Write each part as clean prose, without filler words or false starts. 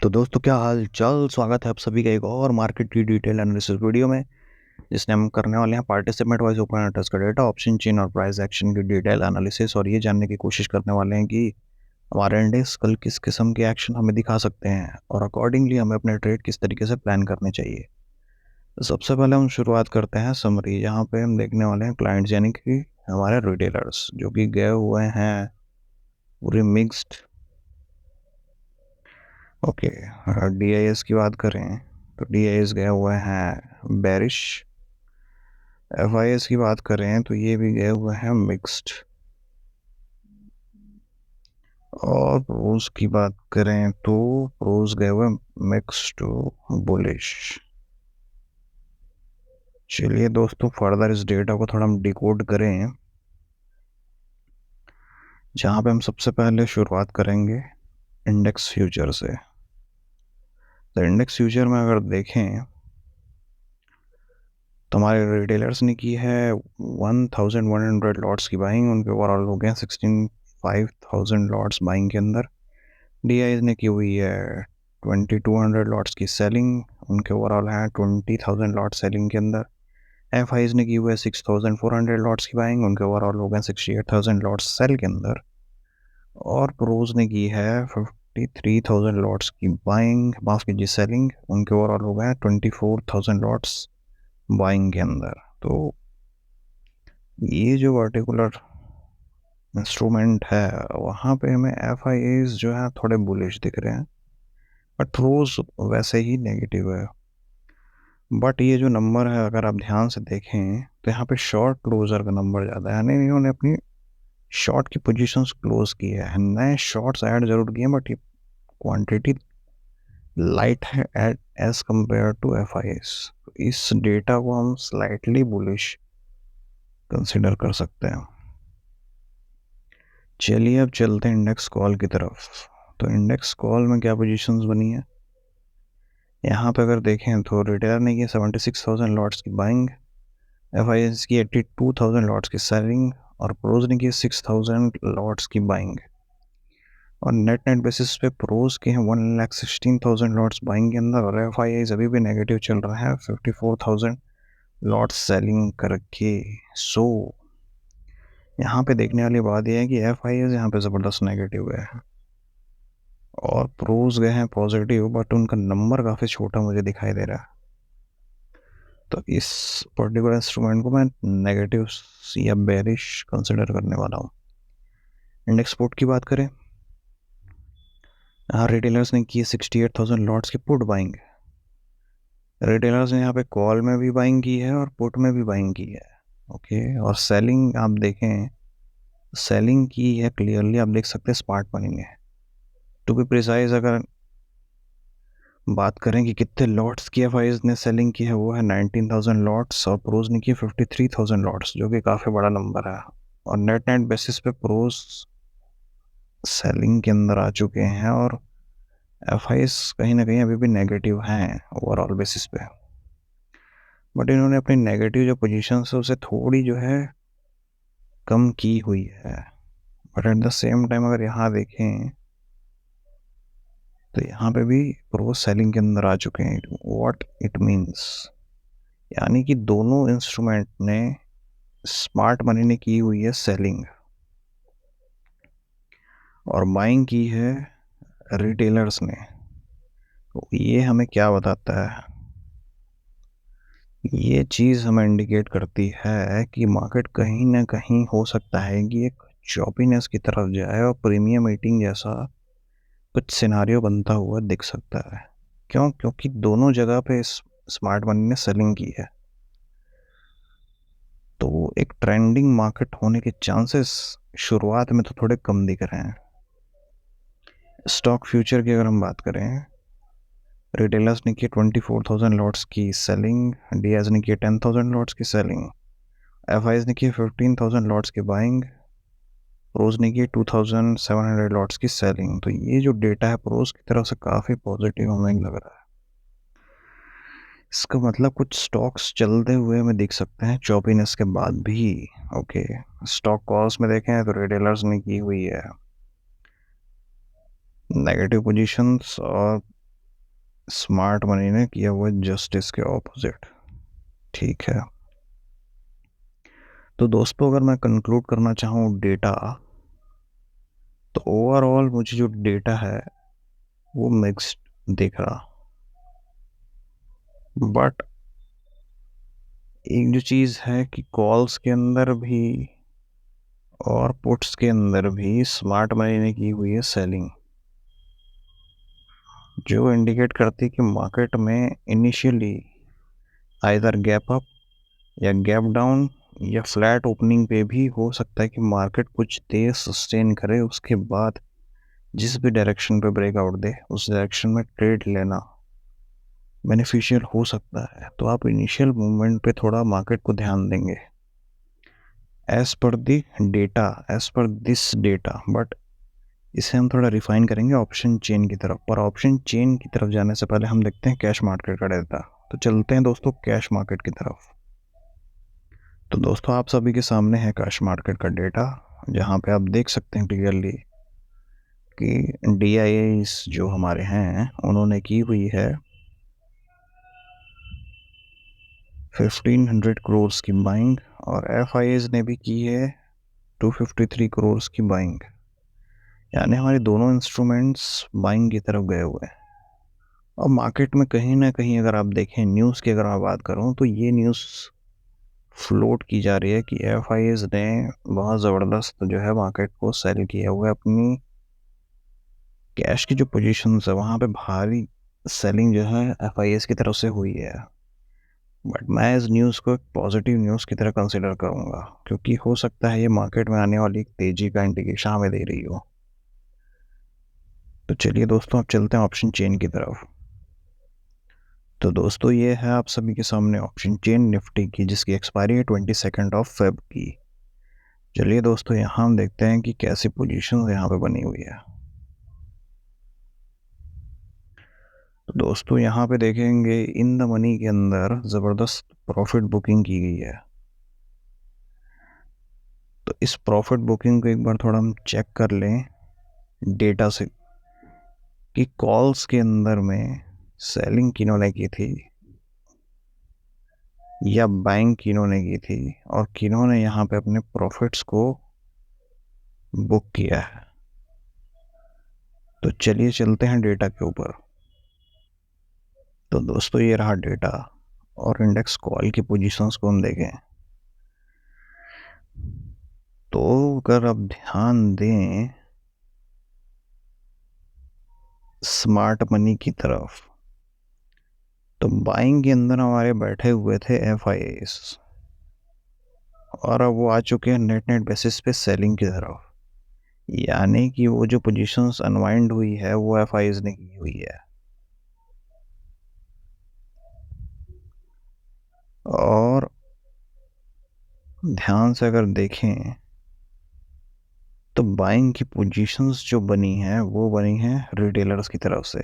तो दोस्तों क्या हाल चाल। स्वागत है आप सभी का एक और मार्केट की डिटेल एनालिसिस वीडियो में, जिसमें हम करने वाले हैं पार्टिसिपेंट वाइज ओपन इंटरेस्ट का डेटा, ऑप्शन चेन और प्राइस एक्शन की डिटेल एनालिसिस। और ये जानने की कोशिश करने वाले हैं कि हमारे इंडेक्स कल किस किस्म के एक्शन हमें दिखा सकते हैं और अकॉर्डिंगली हमें अपने ट्रेड किस तरीके से प्लान करने चाहिए। तो सबसे पहले हम शुरुआत करते हैं समरी, जहाँ पे हम देखने वाले हैं क्लाइंट्स यानी कि हमारे रिटेलर्स जो कि गए हुए हैं पूरे मिक्स्ड। ओके, DIS की बात करें तो DIS गए हुए हैं बेरिश। FIS की बात करें तो ये भी गए हुए हैं मिक्स्ड। और प्रोज की बात करें तो प्रोज गए हुए मिक्स टू बुलिश। चलिए दोस्तों, फर्दर इस डेटा को थोड़ा हम डिकोड करें, जहाँ पे हम सबसे पहले शुरुआत करेंगे इंडेक्स फ्यूचर से। तो इंडेक्स फ्यूचर में अगर देखें तो हमारे रिटेलर्स ने की है 1100 लॉट्स की बाइंग, उनके ओवरऑल हो गए 165,000 लॉट्स बाइंग के अंदर। DIs ने की हुई है 2200 लॉट्स की सेलिंग, उनके ओवरऑल है 20,000 लॉट सेलिंग के अंदर। FIs ने की हुई है 6,400 लॉट्स की बाइंग, उनके ओवरऑल हो गए 68,000 लॉट्स सेल के अंदर। और प्रोज ने की है 53,000 लॉट्स की बाइंग, माफ कीजिए सेलिंग, उनके ओवरऑल हो गए 24,000 लॉट्स बाइंग के अंदर। तो ये जो पर्टिकुलर इंस्ट्रूमेंट है वहाँ पे हमें FIAs जो है थोड़े बुलिश दिख रहे हैं, बट रोज वैसे ही नेगेटिव है। बट ये जो नंबर है अगर आप ध्यान से देखें तो यहाँ पे शॉर्ट क्लोजर का नंबर ज़्यादा है, यानी इन्होंने अपनी शॉर्ट की पोजीशंस क्लोज की है। नए शॉर्ट्स ऐड जरूर किए बट ये क्वांटिटी लाइट है at as compare to FIAs। इस डेटा को हम स्लाइटली बुलिश कंसिडर कर सकते हैं। चलिए अब चलते हैं इंडेक्स कॉल की तरफ। तो इंडेक्स कॉल में क्या पोजीशंस बनी है, यहाँ पे अगर देखें तो रिटेलर ने की 76,000 लॉट्स की बाइंग, FIS की 82,000 लॉट्स की सेलिंग और प्रोज ने की 6,000 लॉट्स की बाइंग। और नेट बेसिस पे प्रोज के हैं 1,16,000 लॉट्स बाइंग के अंदर, और FIS अभी भी नेगेटिव चल रहा है 54,000 लॉट्स सेलिंग करके। सो यहाँ पे देखने वाली बात यह है कि FIS यहाँ पे ज़बरदस्त नेगेटिव है और प्रोज गए हैं पॉजिटिव, बट उनका नंबर काफ़ी छोटा मुझे दिखाई दे रहा है। तो इस पर्टिकुलर इंस्ट्रूमेंट को मैं नेगेटिव या बेरिश कंसिडर करने वाला हूँ। इंडेक्स पुट की बात करें, यहाँ रिटेलर्स ने की 68,000 लॉट्स की पुट बाइंग। रिटेलर्स ने यहाँ पे कॉल में भी बाइंग की है और पुट में भी बाइंग की है। ओके, और सेलिंग आप देखें, सेलिंग की है क्लियरली, आप देख सकते हैं स्मार्ट मनी में। टू बी प्रिसाइज अगर बात करें कि कितने लॉट्स की FIs ने सेलिंग की है, वो है 19,000 लॉट्स, और प्रोज ने की 53,000 लॉट्स, जो कि काफ़ी बड़ा नंबर है। और नेट बेसिस पे प्रोज सेलिंग के अंदर आ चुके हैं और FIs कहीं ना कहीं अभी भी नेगेटिव हैं ओवरऑल बेसिस पे। बट इन्होंने अपनी नेगेटिव जो पोजीशन है उसे थोड़ी जो है कम की हुई है। But at the same time अगर यहाँ देखें तो यहाँ पे भी प्रोज सेलिंग के अंदर आ चुके हैं। व्हाट इट मीन्स, यानी कि दोनों इंस्ट्रूमेंट ने, स्मार्ट मनी ने की हुई है सेलिंग और बाइंग की है रिटेलर्स ने। तो ये हमें क्या बताता है, ये चीज़ हमें इंडिकेट करती है कि मार्केट कहीं ना कहीं हो सकता है कि एक चॉपीनेस की तरफ जाए और प्रीमियम मीटिंग जैसा कुछ सिनारियो बनता हुआ दिख सकता है। क्यों? क्योंकि दोनों जगह पे स्मार्ट मनी ने सेलिंग की है, तो एक ट्रेंडिंग मार्केट होने के चांसेस शुरुआत में तो थोड़े कम दिख रहे हैं। स्टॉक फ्यूचर की अगर हम बात करें, रिटेलर्स ने की 24,000 लॉट्स की सेलिंग, DIs ने की 10,000 लॉट्स की सेलिंग, FIs ने की 15,000 लॉट्स की बाइंग, प्रोज ने की 2,700 लॉट्स की सेलिंग। तो ये जो डेटा है प्रोज की तरफ से काफ़ी पॉजिटिव हमें लग रहा है। इसका मतलब कुछ स्टॉक्स चलते हुए हमें दिख सकते हैं चॉपीनेस के बाद भी। ओके, स्टॉक कॉल्स में देखें तो रिटेलर्स ने की हुई है नेगेटिव पोजीशंस और स्मार्ट मनी ने किया हुआ जस्टिस के ऑपोजिट। ठीक है, तो दोस्तों अगर मैं कंक्लूड करना चाहूँ डेटा, तो ओवरऑल मुझे जो डेटा है वो मिक्स्ड दिख रहा। बट एक जो चीज़ है कि कॉल्स के अंदर भी और पुट्स के अंदर भी स्मार्ट मनी ने की हुई है सेलिंग, जो इंडिकेट करती है कि मार्केट में इनिशियली आइदर गैप अप या गैप डाउन या फ्लैट ओपनिंग पे भी हो सकता है कि मार्केट कुछ देर सस्टेन करे, उसके बाद जिस भी डायरेक्शन पे ब्रेकआउट दे उस डायरेक्शन में ट्रेड लेना बेनिफिशियल हो सकता है। तो आप इनिशियल मूवमेंट पे थोड़ा मार्केट को ध्यान देंगे as per the data, as per this data. But इसे हम थोड़ा रिफाइन करेंगे ऑप्शन चेन की तरफ। पर ऑप्शन चेन की तरफ जाने से पहले हम देखते हैं कैश मार्केट का डेटा। तो चलते हैं दोस्तों कैश मार्केट की तरफ। तो दोस्तों आप सभी के सामने है कैश मार्केट का डेटा, जहाँ पे आप देख सकते हैं क्लियरली कि DIAs जो हमारे हैं उन्होंने की हुई है 1500 करोड़ की बाइंग, और FIAs ने भी की है 253 करोड़ की बाइंग। यानी हमारे दोनों इंस्ट्रूमेंट्स बाइंग की तरफ गए हुए हैं। और मार्केट में कहीं ना कहीं अगर आप देखें न्यूज़ की, अगर मैं बात करूं तो ये न्यूज़ फ्लोट की जा रही है कि FIAs ने बहुत ज़बरदस्त जो है मार्केट को सेल किया हुआ है। अपनी कैश की जो पोजीशंस है वहाँ पे भारी सेलिंग जो है FIAs की तरफ से हुई है। बट मैं इस न्यूज़ को एक पॉजिटिव न्यूज़ की तरह कंसिडर करूँगा, क्योंकि हो सकता है ये मार्केट में आने वाली तेज़ी का इंडिकेशन हमें दे रही हो। तो चलिए दोस्तों अब चलते हैं ऑप्शन चेन की तरफ। तो दोस्तों ये है आप सभी के सामने ऑप्शन चेन निफ्टी की, जिसकी एक्सपायरी है 22 की। चलिए दोस्तों यहाँ हम देखते हैं कि कैसी पोजीशन यहाँ पे बनी हुई है। तो दोस्तों यहाँ पे देखेंगे इन द मनी के अंदर ज़बरदस्त प्रॉफिट बुकिंग की गई है। तो इस प्रॉफिट बुकिंग को एक बार थोड़ा हम चेक कर लें डेटा से कि कॉल्स के अंदर में सेलिंग किन्होंने की थी या बाइंग किन्होंने की थी, और किन्होंने यहाँ पे अपने प्रॉफिट्स को बुक किया है। तो चलिए चलते हैं डेटा के ऊपर। तो दोस्तों ये रहा डेटा, और इंडेक्स कॉल की पोजीशंस को हम देखें तो अगर आप ध्यान दें स्मार्ट मनी की तरफ, तो बाइंग के अंदर हमारे बैठे हुए थे FIAs, और अब वो आ चुके हैं नेट नेट बेसिस पे सेलिंग की तरफ। यानी कि वो जो पोजीशंस अनवाइंड हुई है वो FIAs ने की हुई है। और ध्यान से अगर देखें तो बाइंग की पोजीशंस जो बनी हैं वो बनी हैं रिटेलर्स की तरफ से।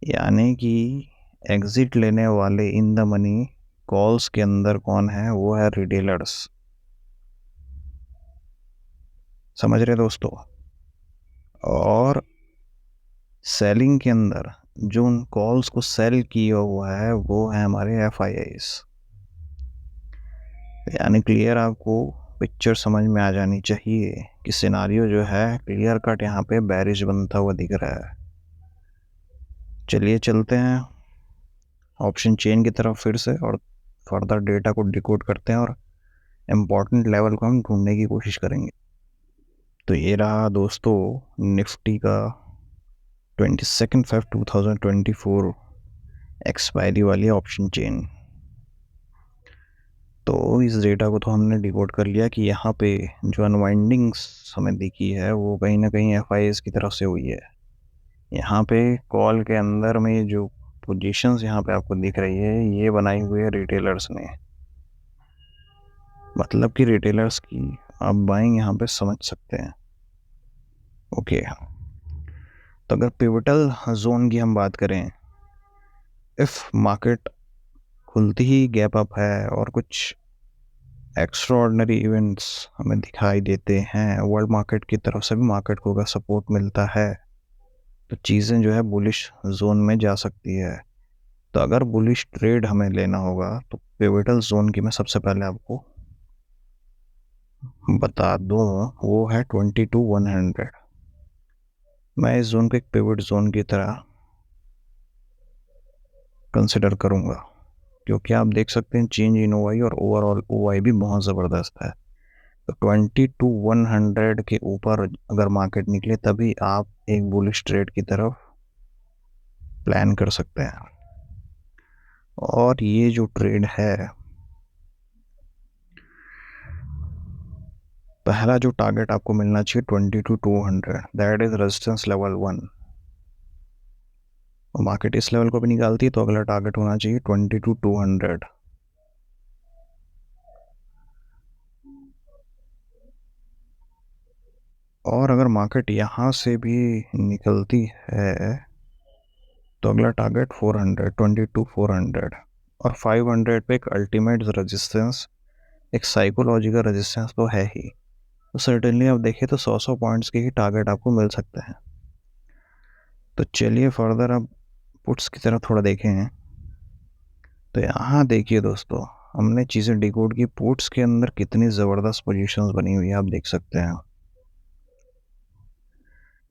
यानी कि एग्जिट लेने वाले इन द मनी कॉल्स के अंदर कौन है, वो है रिटेलर्स। समझ रहे दोस्तों। और सेलिंग के अंदर जो उन कॉल्स को सेल किया हुआ है वो है हमारे FIAs। यानी क्लियर आपको पिक्चर समझ में आ जानी चाहिए कि सिनारियो जो है क्लियर कट यहाँ पे बैरिश बनता हुआ दिख रहा है। चलिए चलते हैं ऑप्शन चेन की तरफ फिर से, और फर्दर डेटा को डिकोड करते हैं और इम्पॉर्टेंट लेवल को हम ढूंढने की कोशिश करेंगे। तो ये रहा दोस्तों निफ्टी का 22 Feb 2024 एक्सपायरी वाली ऑप्शन चेन। तो इस डेटा को तो हमने डिकोड कर लिया कि यहाँ पे जो अनवाइंडिंग्स हमें दिखी है वो कहीं ना कहीं FIAs की तरफ से हुई है। यहाँ पे कॉल के अंदर में जो पोजीशंस यहाँ पे आपको दिख रही है ये बनाई हुई है रिटेलर्स ने। मतलब कि रिटेलर्स की आप बाइंग यहाँ पे समझ सकते हैं। ओके, तो अगर पिवटल जोन की हम बात करें, इफ़ मार्केट खुलती ही गैप अप है और कुछ एक्स्ट्राऑर्डिनरी इवेंट्स हमें दिखाई देते हैं वर्ल्ड मार्केट की तरफ से भी, मार्केट को अगर सपोर्ट मिलता है, तो चीज़ें जो है बुलिश जोन में जा सकती है। तो अगर बुलिश ट्रेड हमें लेना होगा तो पिवटल जोन की मैं सबसे पहले आपको बता दूं, वो है 22,100। मैं इस जोन को एक पिवट जोन की तरह कंसिडर करूंगा, क्योंकि आप देख सकते हैं चेंज इन ओआई और ओवरऑल ओआई भी बहुत ज़बरदस्त है। तो 22,100 के ऊपर अगर मार्केट निकले तभी आप एक बुलिश ट्रेड की तरफ प्लान कर सकते हैं। और ये जो ट्रेड है, पहला जो टारगेट आपको मिलना चाहिए 22,200, दैट इज रेजिस्टेंस लेवल 1। और मार्केट इस लेवल को भी निकालती है तो अगला टारगेट होना चाहिए 22,200। और अगर मार्केट यहाँ से भी निकलती है तो अगला टारगेट 400, 22,400। और 500 पे एक अल्टीमेट रेजिस्टेंस, एक साइकोलॉजिकल रेजिस्टेंस तो है ही। तो सर्टेनली आप देखिए तो 100 पॉइंट्स के ही टारगेट आपको मिल सकते हैं। तो चलिए फर्दर अब पुट्स की तरफ थोड़ा देखें। तो यहाँ देखिए दोस्तों, हमने चीज़ें डिकोड की। पुट्स के अंदर कितनी ज़बरदस्त पोजीशंस बनी हुई है आप देख सकते हैं।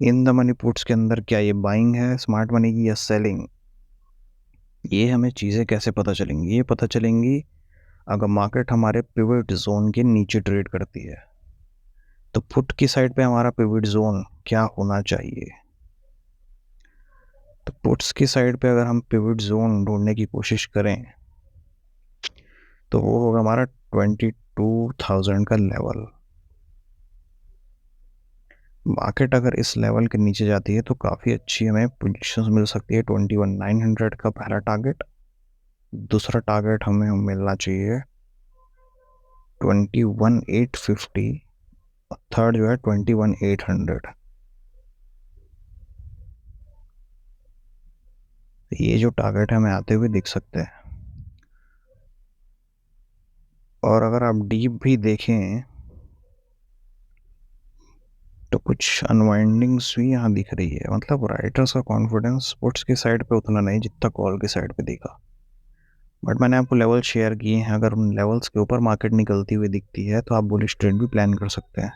इन द मनी पुट्स के अंदर क्या ये बाइंग है स्मार्ट मनी की या सेलिंग, ये हमें चीज़ें कैसे पता चलेंगी? ये पता चलेंगी अगर मार्केट हमारे पिवट जोन के नीचे ट्रेड करती है। तो पुट की साइड पे हमारा पिवट जोन क्या होना चाहिए? तो पुट्स की साइड पे अगर हम पिवट जोन ढूंढने की कोशिश करें तो वो होगा हमारा 22,000 का लेवल। मार्केट अगर इस लेवल के नीचे जाती है तो काफ़ी अच्छी हमें पोजीशंस मिल सकती है। 21,900 का पहला टारगेट, दूसरा टारगेट हमें मिलना चाहिए 21,850, और थर्ड जो है 21,800। ये जो टारगेट हमें आते हुए दिख सकते हैं। और अगर आप डीप भी देखें तो कुछ अनवाइंडिंग्स भी यहाँ दिख रही है। मतलब राइटर्स का कॉन्फिडेंस पुट्स की साइड पे उतना नहीं जितना कॉल की साइड पे दिखा। बट मैंने आपको लेवल शेयर किए हैं, अगर उन लेवल्स के ऊपर मार्केट निकलती हुई दिखती है तो आप बुलिश ट्रेड भी प्लान कर सकते हैं।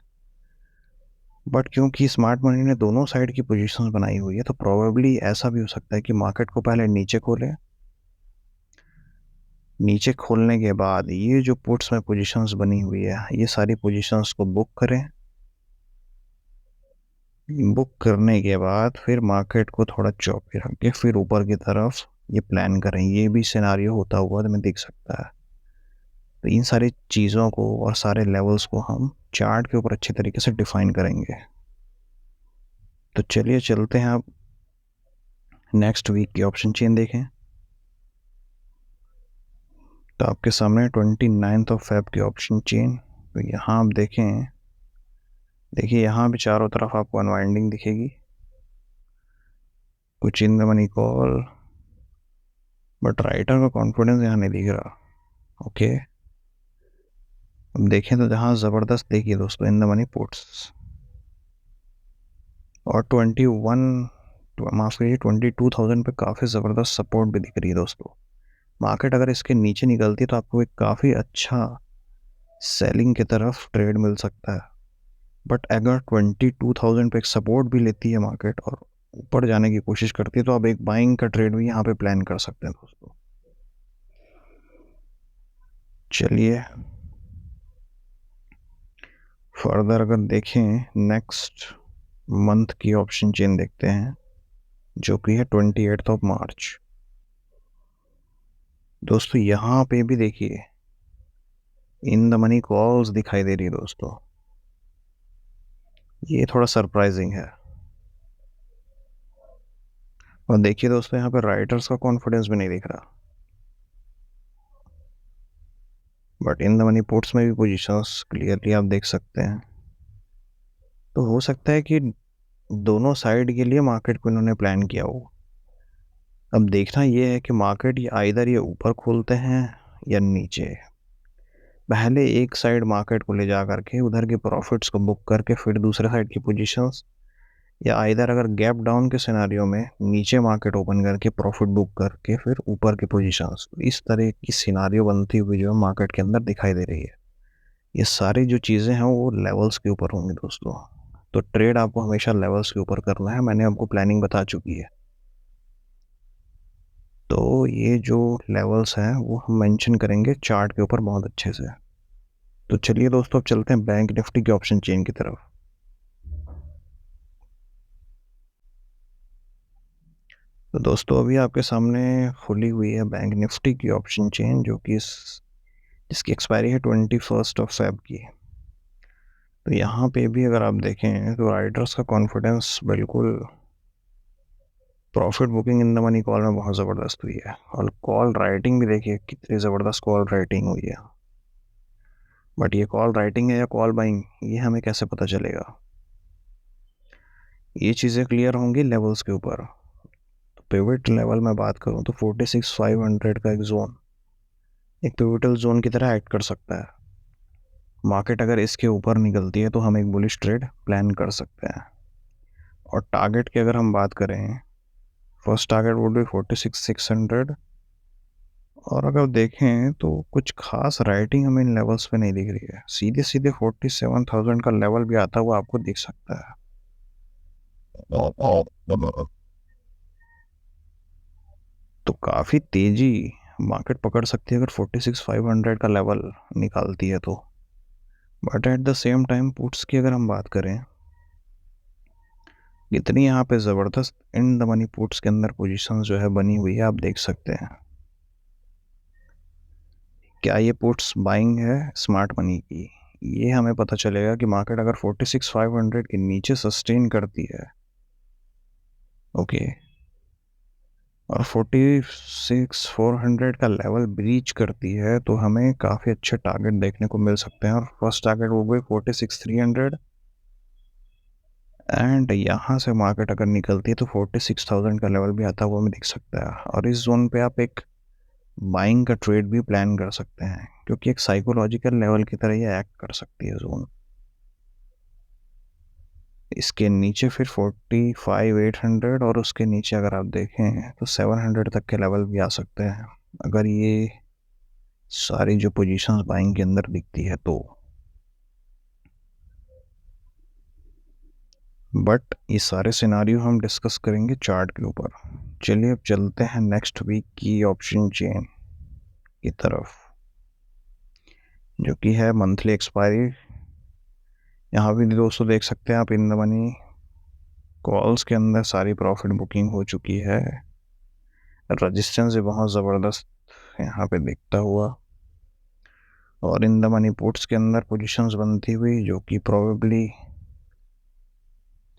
बट क्योंकि स्मार्ट मनी ने दोनों साइड की पोजीशंस बनाई हुई है तो प्रोबेबली ऐसा भी हो सकता है कि मार्केट को पहले नीचे खोले, नीचे खोलने के बाद ये जो पुट्स में पोजीशंस बनी हुई है ये सारी पोजीशंस को बुक करें। बुक करने के बाद फिर मार्केट को थोड़ा चौके रख के फिर ऊपर की तरफ ये प्लान करें। ये भी सिनारियो होता हुआ हमें दिख सकता है। तो इन सारी चीज़ों को और सारे लेवल्स को हम चार्ट के ऊपर अच्छे तरीके से डिफाइन करेंगे। तो चलिए चलते हैं, आप नेक्स्ट वीक की ऑप्शन चेन देखें। तो आपके सामने 29 की ऑप्शन चेन। तो यहाँ आप देखें, देखिए यहाँ भी चारों तरफ आपको अनवाइंडिंग दिखेगी, कुछ in the money call, but writer का कॉन्फिडेंस यहाँ नहीं दिख रहा। ओके, अब देखें तो जहाँ ज़बरदस्त देखिए दोस्तों इन द मनी पुट्स, और 21, माफ करिए 22,000 पे काफ़ी ज़बरदस्त सपोर्ट भी दिख रही है दोस्तों। मार्केट अगर इसके नीचे निकलती है तो आपको एक काफ़ी अच्छा सेलिंग की तरफ ट्रेड मिल सकता है। बट अगर 22,000 पे एक सपोर्ट भी लेती है मार्केट और ऊपर जाने की कोशिश करती है तो आप एक बाइंग का ट्रेड भी यहाँ पे प्लान कर सकते हैं दोस्तों। चलिए फर्दर अगर देखें नेक्स्ट मंथ की ऑप्शन चेन देखते हैं, जो कि है 28 मार्च। दोस्तों यहाँ पे भी देखिए इन द मनी कॉल्स दिखाई दे रही है दोस्तों, ये थोड़ा सरप्राइजिंग है। और देखिए दोस्तों यहाँ पे राइटर्स का कॉन्फिडेंस भी नहीं दिख रहा, but in the money puts में भी पोजीशंस क्लियरली आप देख सकते हैं। तो हो सकता है कि दोनों साइड के लिए मार्केट को इन्होंने प्लान किया हो। अब देखना ये है कि मार्केट ये आइदर ये ऊपर खोलते हैं या नीचे। पहले एक साइड मार्केट को ले जा करके उधर के प्रॉफिट्स को बुक करके फिर दूसरे साइड की पोजीशंस या आइदर अगर गैप डाउन के सिनारियो में नीचे मार्केट ओपन करके प्रॉफिट बुक करके फिर ऊपर की पोजीशंस, इस तरह की सिनारियो बनती हुई जो है मार्केट के अंदर दिखाई दे रही है। ये सारी जो चीज़ें हैं वो लेवल्स के ऊपर होंगी दोस्तों। तो ट्रेड आपको हमेशा लेवल्स के ऊपर करना है, मैंने आपको प्लानिंग बता चुकी है। तो ये जो लेवल्स हैं वो हम मेंशन करेंगे चार्ट के ऊपर बहुत अच्छे से। तो चलिए दोस्तों, अब चलते हैं बैंक निफ्टी के ऑप्शन चेन की तरफ। तो दोस्तों अभी आपके सामने खुली हुई है बैंक निफ्टी की ऑप्शन चेन, जो कि जिसकी एक्सपायरी है 21 की। तो यहाँ पे भी अगर आप देखें तो राइडर्स का कॉन्फिडेंस बिल्कुल profit booking in the money call में बहुत ज़बरदस्त हुई है। और कॉल राइटिंग भी देखिए कितनी ज़बरदस्त कॉल राइटिंग हुई है। बट ये कॉल राइटिंग है या कॉल बाइंग, ये हमें कैसे पता चलेगा? ये चीज़ें क्लियर होंगी लेवल्स के ऊपर। तो पिवट लेवल में बात करूँ तो 46,500 का एक जोन एक पिवटल जोन की तरह एक्ट कर सकता है। मार्केट अगर इसके ऊपर निकलती है तो हम एक बुलिश ट्रेड प्लान कर सकते हैं। और टारगेट की अगर हम बात करें, फर्स्ट टारगेट वुड बी 46,600। और अगर देखें तो कुछ खास राइटिंग हमें इन लेवल्स पे नहीं दिख रही है। सीधे सीधे 47,000 का लेवल भी आता हुआ आपको दिख सकता है। तो काफ़ी तेज़ी मार्केट पकड़ सकती है अगर 46,500 का लेवल निकालती है तो। But at the same time puts की अगर हम बात करें, इतनी यहाँ पे ज़बरदस्त इन द मनी पुट्स के अंदर पोजीशन जो है बनी हुई है, आप देख सकते हैं। क्या ये पुट्स बाइंग है स्मार्ट मनी की? ये हमें पता चलेगा कि मार्केट अगर 46,500 के नीचे सस्टेन करती है, ओके, और 46,400 का लेवल ब्रीच करती है, तो हमें काफ़ी अच्छे टारगेट देखने को मिल सकते हैं। और फर्स्ट टारगेट वो गई 46,300। एंड यहाँ से मार्केट अगर निकलती है तो 46,000 का लेवल भी आता हुआ हमें दिख सकता है। और इस जोन पे आप एक बाइंग का ट्रेड भी प्लान कर सकते हैं, क्योंकि एक साइकोलॉजिकल लेवल की तरह ये एक्ट कर सकती है जोन। इसके नीचे फिर 45,800 और उसके नीचे अगर आप देखें तो 700 तक के लेवल भी आ सकते हैं, अगर ये सारी जो पोजीशंस बाइंग के अंदर दिखती है तो। बट ये सारे सिनारियो हम डिस्कस करेंगे चार्ट के ऊपर। चलिए अब चलते हैं नेक्स्ट वीक की ऑप्शन चेन की तरफ, जो कि है मंथली एक्सपायरी। यहाँ भी दोस्तों देख सकते हैं आप इन द मनी कॉल्स के अंदर सारी प्रॉफिट बुकिंग हो चुकी है। रजिस्टेंस भी बहुत ज़बरदस्त यहाँ पे दिखता हुआ। और इन द मनी पुट्स के अंदर पोजीशंस बनती हुई, जो कि प्रोबेबली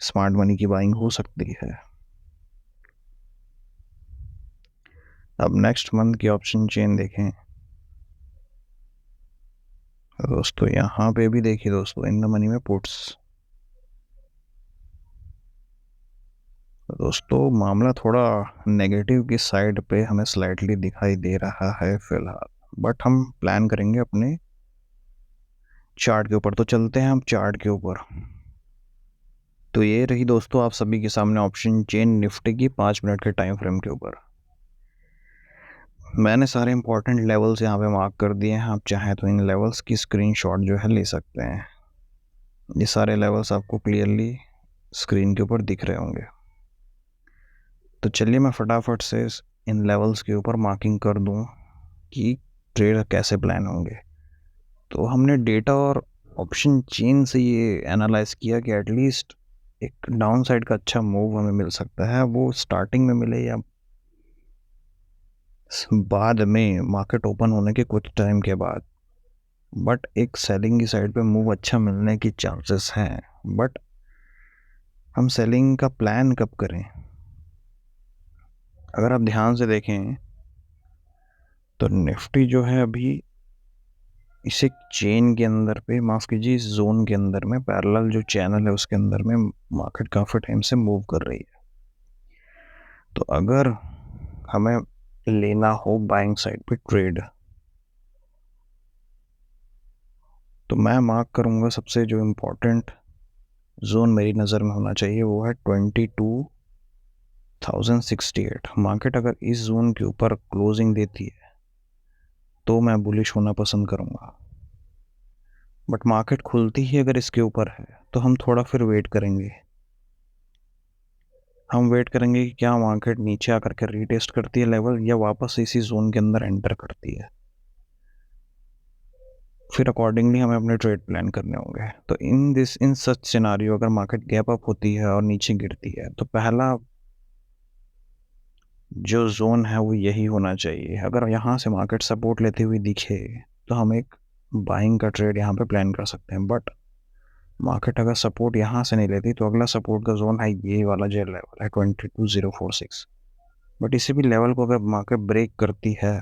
स्मार्ट मनी की बाइंग हो सकती है। अब नेक्स्ट मंथ की ऑप्शन चेन देखें दोस्तों, यहाँ पे भी देखिए दोस्तों इन द मनी में पुट्स। दोस्तों मामला थोड़ा नेगेटिव की साइड पे हमें स्लाइटली दिखाई दे रहा है फिलहाल, बट हम प्लान करेंगे अपने चार्ट के ऊपर। तो चलते हैं हम चार्ट के ऊपर। तो ये रही दोस्तों आप सभी के सामने ऑप्शन चेन निफ्टी की 5 मिनट के टाइम फ्रेम के ऊपर। मैंने सारे इंपॉर्टेंट लेवल्स यहाँ पे मार्क कर दिए हैं, आप चाहें तो इन लेवल्स की स्क्रीनशॉट जो है ले सकते हैं। ये सारे लेवल्स आपको क्लियरली स्क्रीन के ऊपर दिख रहे होंगे। तो चलिए मैं फटाफट से इन लेवल्स के ऊपर मार्किंग कर दूँ कि ट्रेड कैसे प्लान होंगे। तो हमने डेटा और ऑप्शन चेन से ये एनालाइज किया कि एटलीस्ट एक डाउन साइड का अच्छा मूव हमें मिल सकता है, वो स्टार्टिंग में मिले या बाद में मार्केट ओपन होने के कुछ टाइम के बाद। बट एक सेलिंग की साइड पे मूव अच्छा मिलने की चांसेस हैं। बट हम सेलिंग का प्लान कब करें? अगर आप ध्यान से देखें तो निफ्टी जो है अभी इस एक चेन के अंदर पे, माफ़ कीजिए इस जोन के अंदर में पैरेलल जो चैनल है उसके अंदर में मार्केट काफ़ी टाइम से मूव कर रही है। तो अगर हमें लेना हो बाइंग साइड पे ट्रेड, तो मैं मार्क करूंगा सबसे जो इम्पोर्टेंट जोन मेरी नज़र में होना चाहिए वो है 22,068। मार्केट अगर इस जोन के ऊपर क्लोजिंग देती है तो मैं बुलिश होना पसंद करूँगा, बट मार्केट खुलती ही अगर इसके ऊपर है तो हम थोड़ा फिर वेट करेंगे। हम वेट करेंगे कि क्या मार्केट नीचे आकर के रीटेस्ट करती है लेवल या वापस इसी जोन के अंदर एंटर करती है। फिर अकॉर्डिंगली हमें अपने ट्रेड प्लान करने होंगे। तो इन सच सिनारियो अगर मार्केट गैप अप होती है और नीचे गिरती है तो पहला जो जोन है वो यही होना चाहिए। अगर यहाँ से मार्केट सपोर्ट लेते हुए दिखे तो हम एक बाइंग का ट्रेड यहाँ पे प्लान कर सकते हैं, बट मार्केट अगर सपोर्ट यहाँ से नहीं लेती तो अगला सपोर्ट का जोन है ये वाला जो लेवल है 22,046। बट इसी भी लेवल को अगर मार्केट ब्रेक करती है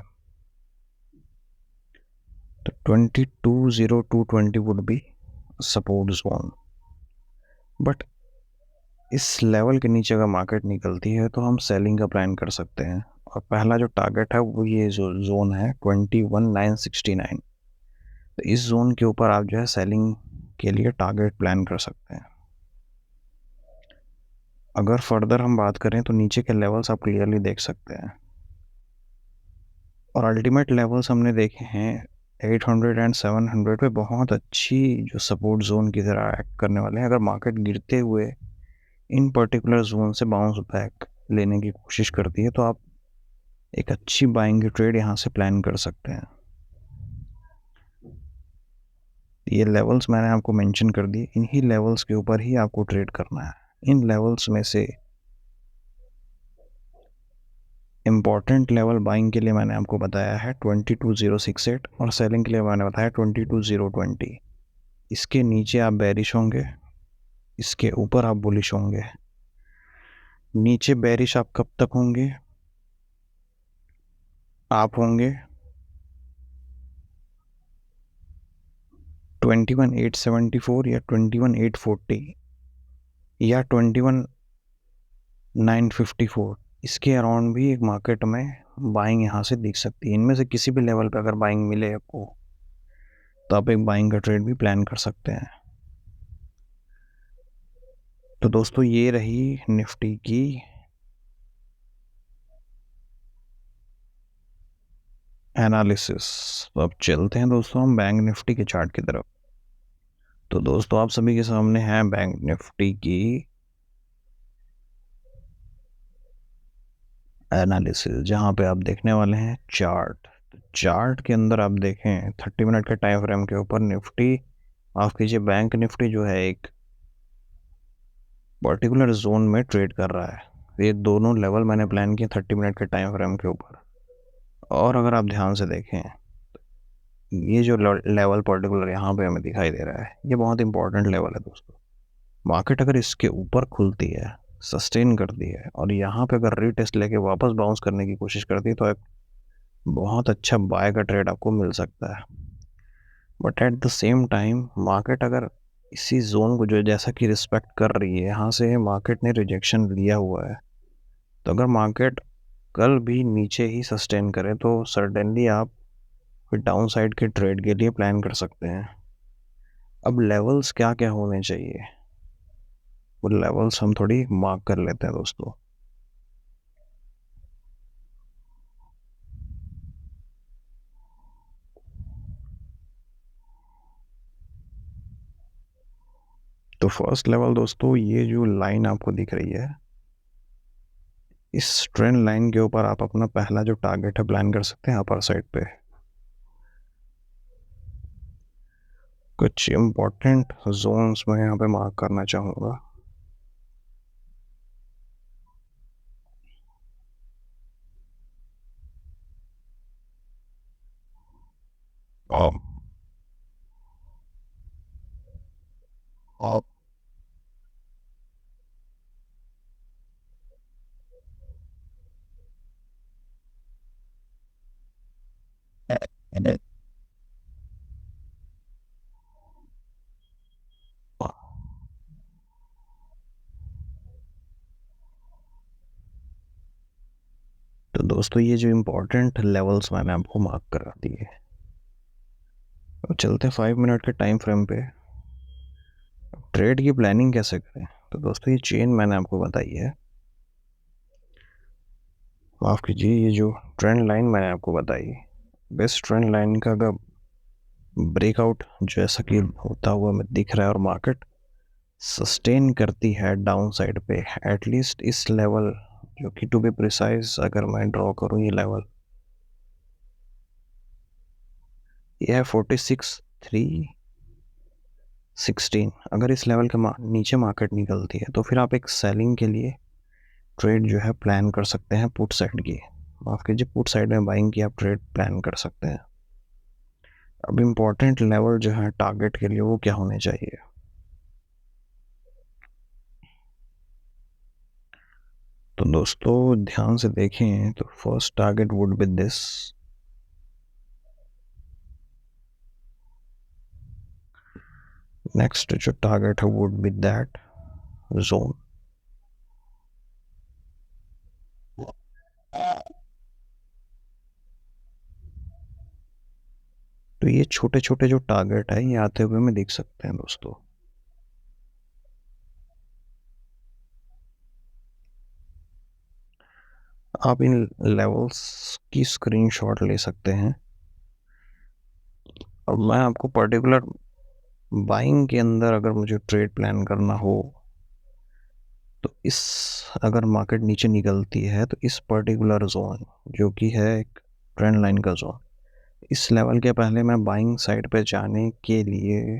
तो 22,0220 would be support zone. But इस लेवल के नीचे अगर मार्केट निकलती है तो हम सेलिंग का प्लान कर सकते हैं, और पहला जो टारगेट है वो ये जो जोन है 21,969। तो इस जोन के ऊपर आप जो है सेलिंग के लिए टारगेट प्लान कर सकते हैं। अगर फर्दर हम बात करें तो नीचे के लेवल्स आप क्लियरली देख सकते हैं, और अल्टीमेट लेवल्स हमने देखे हैं 800 एंड 700 पे बहुत अच्छी जो सपोर्ट जोन की तरह एक्ट करने वाले हैं। अगर मार्केट गिरते हुए इन पर्टिकुलर जोन से बाउंस बैक लेने की कोशिश करती है तो आप एक अच्छी बाइंग की ट्रेड यहाँ से प्लान कर सकते हैं। ये लेवल्स मैंने आपको मेंशन कर दिए, इन्हीं लेवल्स के ऊपर ही आपको ट्रेड करना है। इन लेवल्स में से इम्पॉर्टेंट लेवल बाइंग के लिए मैंने आपको बताया है 22,068, और सेलिंग के लिए मैंने बताया 22,020। इसके नीचे आप बेरिश होंगे, इसके ऊपर आप बुलिश होंगे। नीचे बेरिश आप कब तक होंगे? आप होंगे 21,874 या 21,840 या 21,954, इसके अराउंड भी एक मार्केट में बाइंग यहाँ से दिख सकती है। इनमें से किसी भी लेवल पे अगर बाइंग मिले आपको तो आप एक बाइंग का ट्रेड भी प्लान कर सकते हैं। तो दोस्तों ये रही निफ्टी की एनालिसिस। तो अब चलते हैं दोस्तों हम बैंक निफ्टी के चार्ट की तरफ। तो दोस्तों आप सभी के सामने है बैंक निफ्टी की एनालिसिस, जहाँ पे आप देखने वाले हैं चार्ट। तो चार्ट के अंदर आप देखें 30 मिनट के टाइम फ्रेम के ऊपर निफ्टी, माफ कीजिए बैंक निफ्टी जो है एक पर्टिकुलर जोन में ट्रेड कर रहा है। ये दोनों लेवल मैंने प्लान किए 30 मिनट के टाइम फ्रेम के ऊपर। और अगर आप ध्यान से देखें ये जो लेवल पर्टिकुलर यहाँ पे हमें दिखाई दे रहा है ये बहुत इंपॉर्टेंट लेवल है दोस्तों। मार्केट अगर इसके ऊपर खुलती है, सस्टेन करती है, और यहाँ पे अगर रीटेस्ट लेके वापस बाउंस करने की कोशिश करती है तो एक बहुत अच्छा बाय का ट्रेड आपको मिल सकता है। But at the same time market अगर इसी जोन को जो जैसा कि रिस्पेक्ट कर रही है, यहाँ से मार्केट ने रिजेक्शन लिया हुआ है, तो अगर मार्केट कल भी नीचे ही सस्टेन करे तो सर्टेनली आप फिर डाउन साइड के ट्रेड के लिए प्लान कर सकते हैं। अब लेवल्स क्या क्या होने चाहिए वो लेवल्स हम थोड़ी मार्क कर लेते हैं दोस्तों। तो फर्स्ट लेवल दोस्तों ये जो लाइन आपको दिख रही है, इस ट्रेंड लाइन के ऊपर आप अपना पहला जो टारगेट है प्लान कर सकते हैं अपर साइड पे। कुछ इम्पोर्टेंट जोन्स मैं यहाँ पे मार्क करना चाहूँगा। आप आप तो दोस्तों ये जो इम्पोर्टेंट लेवल्स मैंने आपको मार्क करा दिए, तो चलते हैं 5 मिनट के टाइम फ्रेम पे। ट्रेड की प्लानिंग कैसे करें? तो दोस्तों ये चेन मैंने आपको बताई है, माफ़ कीजिए, ये जो ट्रेंड लाइन मैंने आपको बताई, बेस्ट ट्रेंड लाइन का अगर ब्रेकआउट जैसा कि होता हुआ हमें दिख रहा है और मार्केट सस्टेन करती है डाउन साइड पे एटलीस्ट इस लेवल, जो कि टू बी प्रिसाइज अगर मैं ड्रॉ करूँ ये लेवल, ये है 46,316। अगर इस लेवल के नीचे मार्केट निकलती है तो फिर आप एक सेलिंग के लिए ट्रेड जो है प्लान कर सकते हैं पुट साइड की, माफ़ कीजिए पुट साइड में बाइंग की आप ट्रेड प्लान कर सकते हैं। अब इम्पोर्टेंट लेवल जो है टारगेट के लिए वो क्या होने चाहिए? तो दोस्तों ध्यान से देखें तो first target would be this, next जो टारगेट है वुड बी दैट जोन। तो ये छोटे छोटे जो टारगेट है ये आते हुए हमें देख सकते हैं दोस्तों। आप इन लेवल्स की स्क्रीनशॉट ले सकते हैं और मैं आपको पर्टिकुलर बाइंग के अंदर अगर मुझे ट्रेड प्लान करना हो तो इस, अगर मार्केट नीचे निकलती है तो इस पर्टिकुलर जोन जो कि है एक ट्रेंड लाइन का जोन, इस लेवल के पहले मैं बाइंग साइड पे जाने के लिए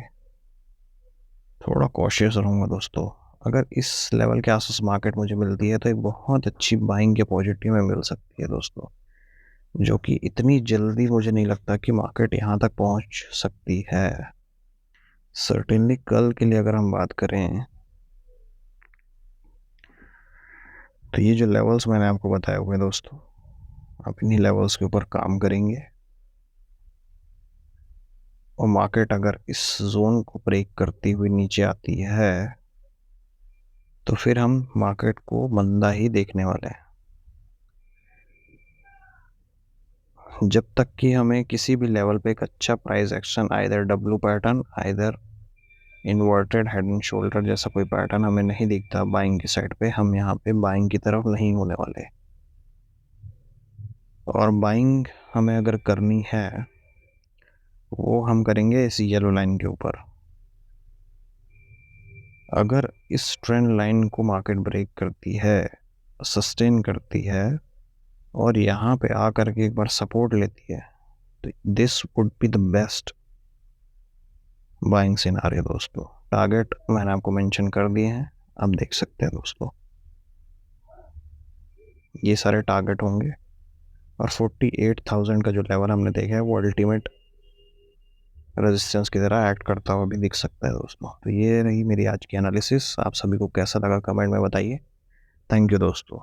थोड़ा कॉशियस रहूँगा दोस्तों। अगर इस लेवल के आसपास मार्केट मुझे मिलती है तो एक बहुत अच्छी बाइंग अपॉर्चुनिटी में मिल सकती है दोस्तों, जो कि इतनी जल्दी मुझे नहीं लगता कि मार्केट यहाँ तक पहुँच सकती है। सर्टेनली कल के लिए अगर हम बात करें तो ये जो लेवल्स मैंने आपको बताए हुए दोस्तों, आप इन्हीं लेवल्स के ऊपर काम करेंगे और मार्केट अगर इस जोन को ब्रेक करती हुई नीचे आती है तो फिर हम मार्केट को मंदा ही देखने वाले हैं, जब तक कि हमें किसी भी लेवल पे एक अच्छा price action, either W pattern, either inverted head and shoulder जैसा कोई पैटर्न हमें नहीं दिखता बाइंग की साइड पे, हम यहाँ पे बाइंग की तरफ नहीं होने वाले। और बाइंग हमें अगर करनी है वो हम करेंगे इस येलो लाइन के ऊपर। अगर इस ट्रेंड लाइन को मार्केट ब्रेक करती है, सस्टेन करती है और यहाँ पे आकर के एक बार सपोर्ट लेती है तो this would be the best buying scenario दोस्तों। टारगेट मैंने आपको मेंशन कर दिए हैं, आप देख सकते हैं दोस्तों, ये सारे टारगेट होंगे और 48,000 का जो लेवल हमने देखा है वो अल्टीमेट रेजिस्टेंस की तरह एक्ट करता हुआ भी दिख सकता है दोस्तों। तो ये रही मेरी आज की एनालिसिस, आप सभी को कैसा लगा कमेंट में बताइए। थैंक यू दोस्तों।